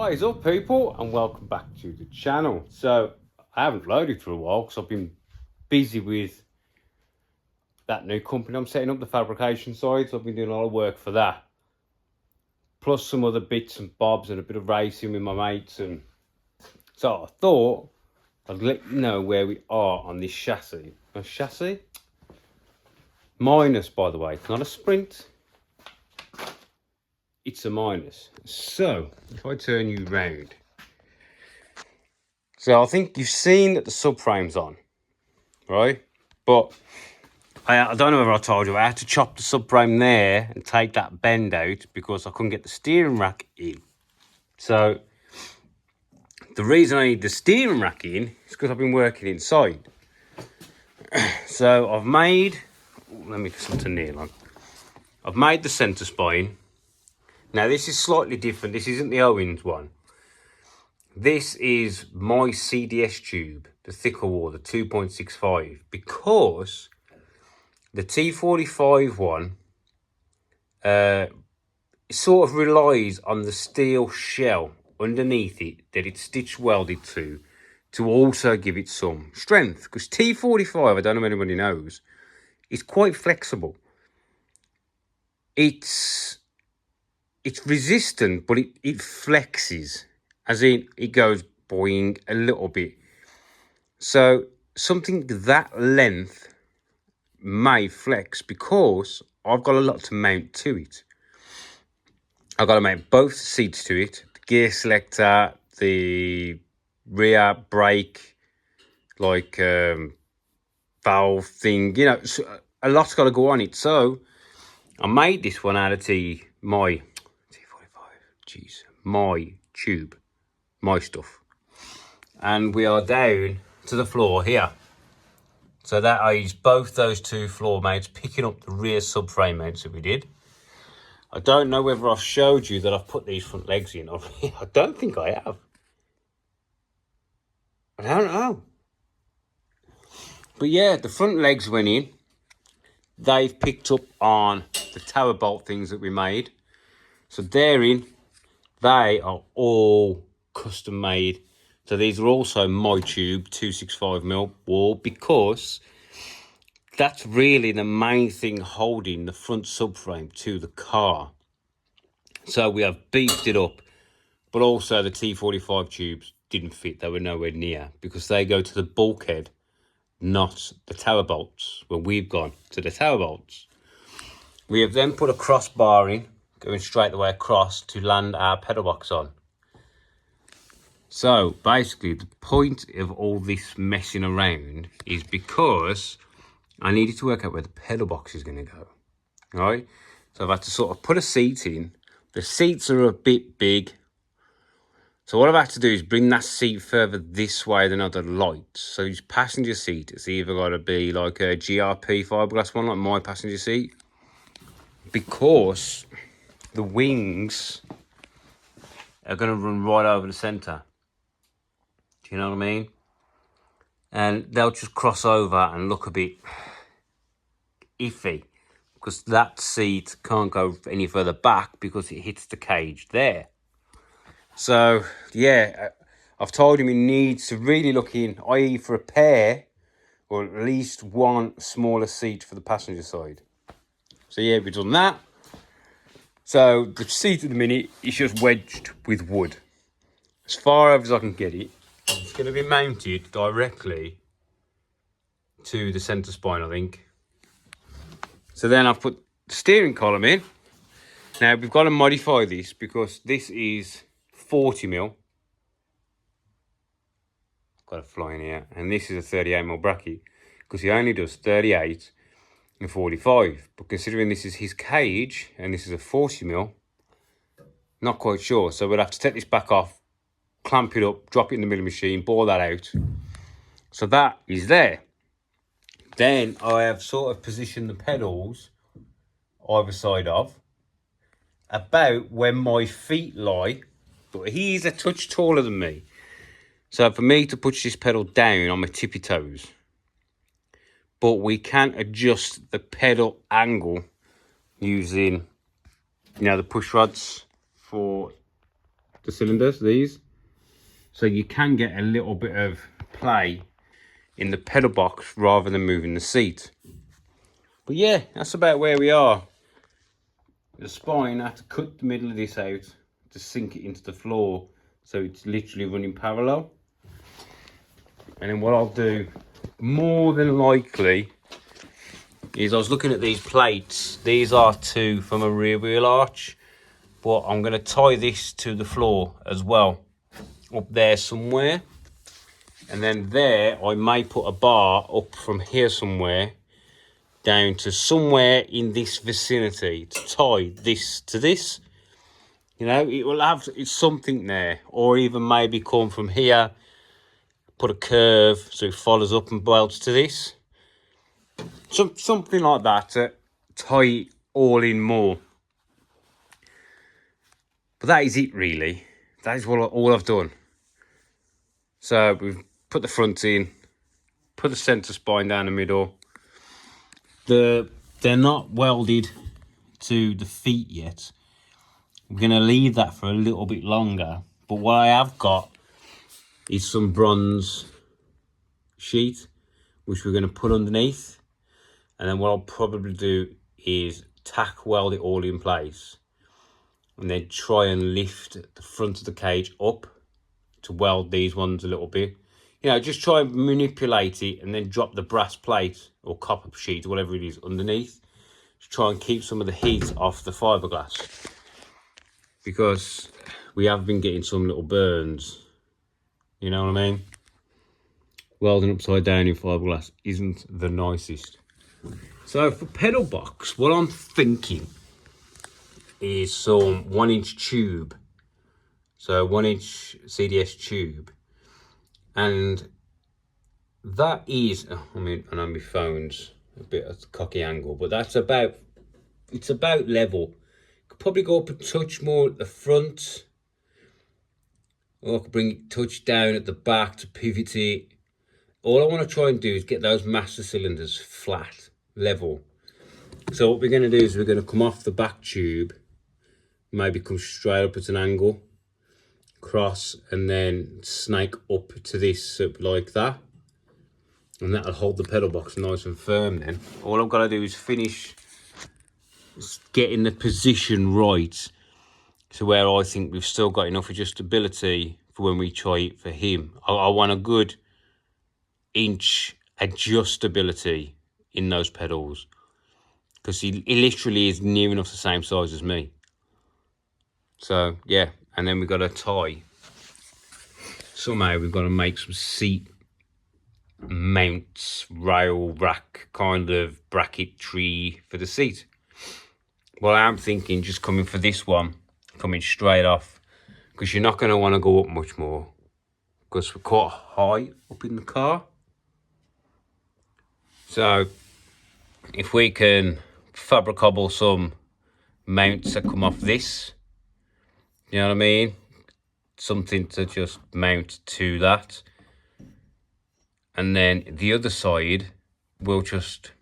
What is up, people, and welcome back to the channel. So I haven't loaded for a while because I've been busy with that new company I'm setting up, the fabrication side. So I've been doing a lot of work for that, plus some other bits and bobs and a bit of racing with my mates. And so I thought I'd let you know where we are on this chassis. A chassis minus, by the way, it's not a Sprint, it's a minus. So if I turn you round, so I think you've seen that the subframe's on, right? But I don't know whether I told you, I had to chop the subframe there and take that bend out because I couldn't get the steering rack in. So the reason I need the steering rack in is because I've been working inside. So I've made, let me just to kneel on. I've made the centre spine. Now this is slightly different. This isn't the Owens one. This is my CDS tube, the thicker wall, the 2.65, because the T45 one sort of relies on the steel shell underneath it that it's stitch welded to also give it some strength. Because T45, I don't know if anybody knows, is quite flexible. It's resistant, but it flexes, as in it goes boing a little bit. So something that length may flex because I've got a lot to mount to it. I've got to mount both seats to it, the gear selector, the rear brake, like valve thing, you know, so a lot's got to go on it. So I made this one out of my tube, my stuff. And we are down to the floor here. So that is both those two floor mounts picking up the rear subframe mounts that we did. I don't know whether I've showed you that I've put these front legs in. I don't think I have. I don't know. But yeah, the front legs went in. They've picked up on the tower bolt things that we made. So they're in. They are all custom made. So these are also my tube 265mm wall, because that's really the main thing holding the front subframe to the car. So we have beefed it up, but also the T45 tubes didn't fit. They were nowhere near because they go to the bulkhead, not the tower bolts, where we've gone to the tower bolts. We have then put a crossbar in, going straight the way across to land our pedal box on. So basically the point of all this messing around is because I needed to work out where the pedal box is going to go, right? So I've had to sort of put a seat in. The seats are a bit big. So what I've had to do is bring that seat further this way than other lights. So this passenger seat, it's either got to be like a GRP fiberglass one, like my passenger seat, because the wings are going to run right over the centre. Do you know what I mean? And they'll just cross over and look a bit iffy, because that seat can't go any further back because it hits the cage there. So yeah, I've told him he needs to really look in, i.e. for a pair or at least one smaller seat for the passenger side. So yeah, we've done that. So the seat at the minute is just wedged with wood. As far over as I can get it, it's going to be mounted directly to the centre spine, I think. So then I've put the steering column in. Now we've got to modify this because this is 40mm. Got a fly in here. And this is a 38mm bracket, because he only does 38 and 45. But considering this is his cage and this is a 40mm, not quite sure. So we'll have to take this back off, clamp it up, drop it in the milling machine, bore that out. So that is there. Then I have sort of positioned the pedals either side of about where my feet lie, but he's a touch taller than me. So for me to push this pedal down on my tippy toes, but we can adjust the pedal angle using, you know, the push rods for the cylinders, these. So you can get a little bit of play in the pedal box rather than moving the seat. But yeah, that's about where we are. The spine, I have to cut the middle of this out to sink it into the floor, so it's literally running parallel. And then what I'll do, more than likely, is I was looking at these plates. These are 2 from a rear wheel arch, but I'm going to tie this to the floor as well, up there somewhere. And then there, I may put a bar up from here somewhere, down to somewhere in this vicinity to tie this to this. You know, it will have, it's something there. Or even maybe come from here, put a curve so it follows up and welds to this. Something like that to tie it all in more. But that is it really. That is all I've done. So we've put the front in, put the centre spine down the middle. They're not welded to the feet yet. We're going to leave that for a little bit longer. But what I have got is some bronze sheet, which we're going to put underneath. And then what I'll probably do is tack weld it all in place. And then try and lift the front of the cage up to weld these ones a little bit. You know, just try and manipulate it and then drop the brass plate or copper sheet or whatever it is underneath. Just try and keep some of the heat off the fiberglass, because we have been getting some little burns. You know what I mean? Welding upside down in fiberglass isn't the nicest. So for pedal box, what I'm thinking is some 1-inch tube. So 1-inch CDS tube. And that is, I mean, I know my phone's a bit at a cocky angle, but that's about, it's about level. Could probably go up a touch more at the front, or I could bring it touch down at the back to pivot it. All I want to try and do is get those master cylinders flat, level. So what we're going to do is we're going to come off the back tube, maybe come straight up at an angle, cross, and then snake up to this like that. And that'll hold the pedal box nice and firm then. All I've got to do is finish getting the position right to where I think we've still got enough adjustability for when we try it for him. I want a good inch adjustability in those pedals, because he literally is near enough the same size as me. So yeah, and then we've got to tie. Somehow we've got to make some seat mounts, rail rack kind of bracketry for the seat. Well, I'm thinking just coming for this one, coming straight off, because you're not going to want to go up much more, because we're quite high up in the car. So if we can fabricable some mounts that come off this, you know what I mean? Something to just mount to that. And then the other side, we'll just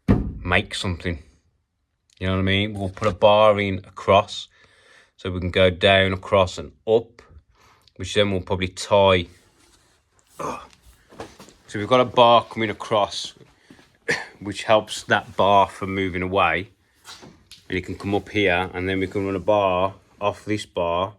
make something. You know what I mean? We'll put a bar in across, so we can go down, across and up, which then we'll probably tie. So we've got a bar coming across, which helps that bar from moving away. And it can come up here, and then we can run a bar off this bar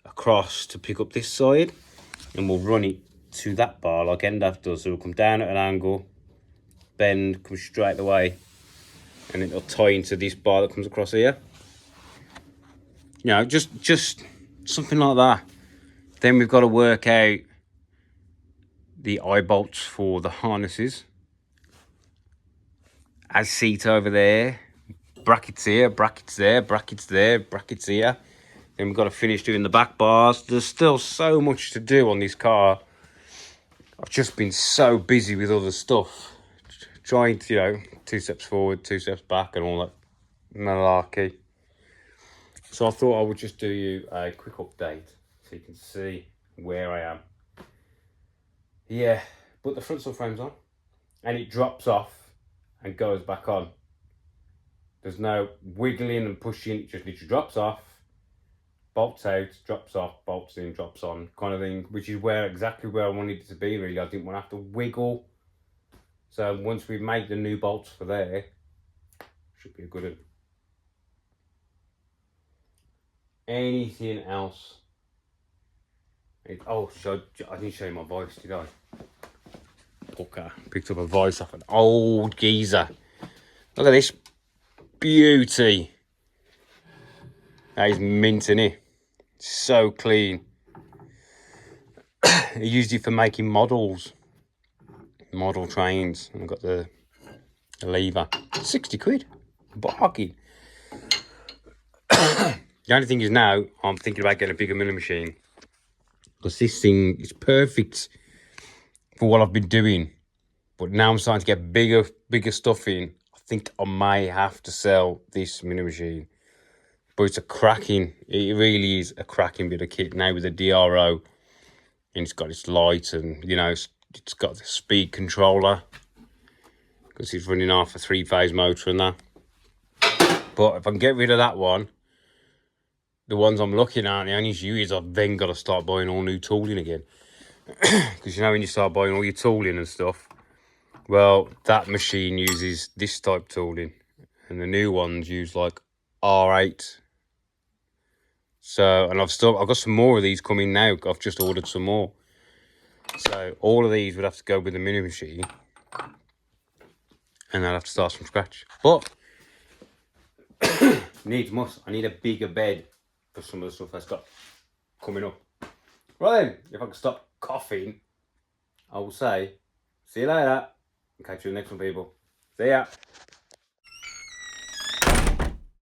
across to pick up this side, and we'll run it to that bar like NDAF does. So we'll come down at an angle, bend, come straight away, and it'll tie into this bar that comes across here. You know, just something like that. Then we've got to work out the eye bolts for the harnesses. As seat over there, brackets here, brackets there, brackets there, brackets here. Then we've got to finish doing the back bars. There's still so much to do on this car. I've just been so busy with other stuff, trying to, you know, 2 steps forward, 2 steps back and all that malarkey. So I thought I would just do you a quick update so you can see where I am. Yeah, put the front subframe's on and it drops off and goes back on. There's no wiggling and pushing, it just literally drops off, bolts out, drops off, bolts in, drops on, kind of thing, which is exactly where I wanted it to be, really. I didn't want to have to wiggle. So once we make the new bolts for there, should be a good one. Anything else? Oh, I didn't show you my voice, did I? Okay, picked up a voice off an old geezer. Look at this beauty. That is mint, isn't it? So clean. I used it for making model trains. I've got the lever. 60 quid. Bargain. The only thing is now I'm thinking about getting a bigger milling machine, because this thing is perfect for what I've been doing. But now I'm starting to get bigger stuff in. I think I may have to sell this milling machine. But it's it really is a cracking bit of kit now with the DRO. And it's got its light, and you know, it's got the speed controller, because it's running off a 3-phase motor and that. But if I can get rid of that one, the ones I'm looking at, the only issue is I've then got to start buying all new tooling again. Because you know, when you start buying all your tooling and stuff, well, that machine uses this type tooling, and the new ones use like R8. So, and I've got some more of these coming now. I've just ordered some more. So all of these would have to go with the mini machine, and I'll have to start from scratch. But needs must. I need a bigger bed for some of the stuff that's got coming up. Right then, if I can stop coughing, I will say, see you later. Catch you in the next one, people. See ya.